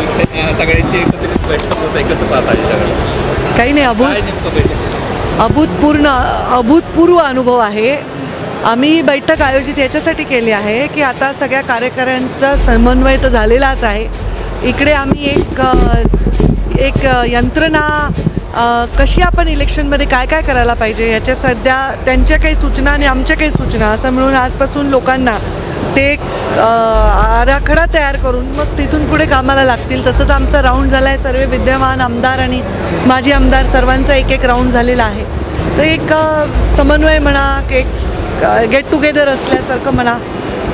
शिवसेना सगळ्यांची एकत्रित बैठक होत आहे, कसं पाहता याच्याकडे? काही नाही, काय नेमकं बैठक? अभूतपूर्व अनुभव आहे. आम्ही बैठक आयोजित याच्यासाठी केली आहे की आता सगळ्या कार्यकर्त्यांचा समन्वय तर झालेलाच आहे. इकडे आम्ही एक यंत्रणा कशी आपण इलेक्शनमध्ये काय काय करायला पाहिजे याच्या सध्या त्यांच्या काही सूचना आणि आमच्या काही सूचना असं मिळून आजपासून लोकांना ते आराखडा तयार करून मग तिथून पुढे कामाला लागतील. तसंच आमचा राऊंड झाला आहे. सर्व विद्यमान आमदार आणि माजी आमदार सर्वांचा एक राऊंड झालेला आहे. तर एक समन्वय म्हणा की एक गेट टुगेदर असल्यासारखं म्हणा.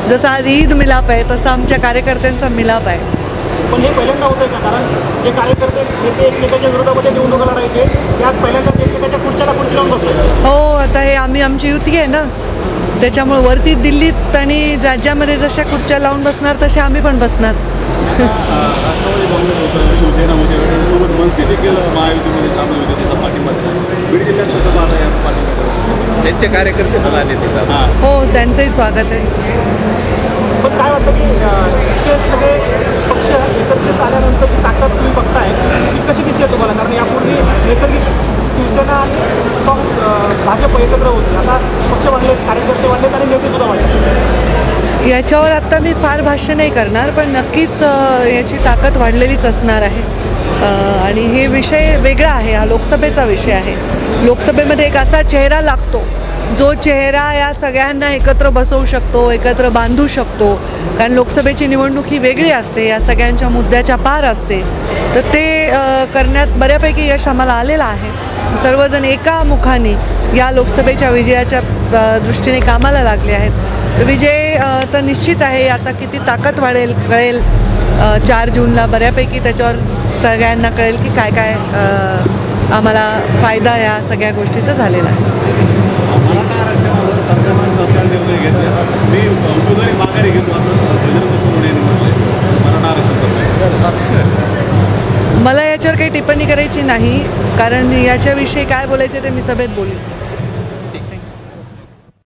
जसं आज ईद मिलाप आहे तसं आमच्या कार्यकर्त्यांचा मिलाप आहे. पण हे पहिल्यांदा होतं का? कारण जे कार्यकर्ते नेते एकमेकांच्या विरोधामध्ये निवडणुका लढायचे ते आज पहिल्यांदाच एकमेकांच्या खुर्ची लावून बसले. हो, आता हे आमची युती आहे ना, त्याच्यामुळे वरती दिल्लीत आणि राज्यामध्ये जशा खुर्च्या लावून बसणार तशा आम्ही पण बसणार. राष्ट्रवादी काँग्रेस होतं, शिवसेना होते, सोबत मनसे देखील महायुतीमध्ये सामील होते. त्याचा पाठिंबा बीड जिल्ह्यात कसं पाहता या पाठिंबा? त्यांचे कार्यकर्ते पण आले तिथं. हो, त्यांचंही स्वागत आहे. पण काय वाटतं की इतके सगळे पक्ष एकत्रित आल्यानंतरची ताकद तुम्ही बघताय ती कशी दिसते तुम्हाला? कारण यापूर्वी नैसर्गिक शिवसेना आणि भाजप एकत्र होते. आता पक्ष वाढले, कार्यकर्ते वाढलेत आणि नेतेसुद्धा वाढले. याच्यावर आत्ता मी फार भाष्य नाही करणार, पण नक्कीच याची ताकद वाढलेलीच असणार आहे. आणि हे विषय वेगळा आहे, हा लोकसभेचा विषय आहे. लोकसभेमध्ये एक असा चेहरा लागतो जो चेहरा या सगळ्यांना एकत्र बसवू शकतो, एकत्र बांधू शकतो. कारण लोकसभेची निवडणूक ही वेगळी असते, या सगळ्यांच्या मुद्द्याच्या पार असते. तर ते करण्यात बऱ्यापैकी यश आम्हाला आलेलं आहे. सर्वजण एका मुखाने या लोकसभेच्या विजयाच्या दृष्टीने कामाला लागले आहेत. विजय तर निश्चित आहे. आता किती ताकद वाढेल कळेल 4 जूनला. बऱ्यापैकी त्याच्यावर सगळ्यांना कळेल की काय काय आम्हाला फायदा या सगळ्या गोष्टीचा झालेला आहे. मराठा आरक्षणावर सरकारनं तत्काळ निर्णय घेतल्यास मी उमेदवारी माघारी घेतो असं बजरंग सोनवणे यांनी म्हटलंय. मराठा आरक्षण मला याच्यावर काही टिप्पणी करायची नाही, कारण याच्याविषयी काय बोलायचे ते मी सभेत बोलेन.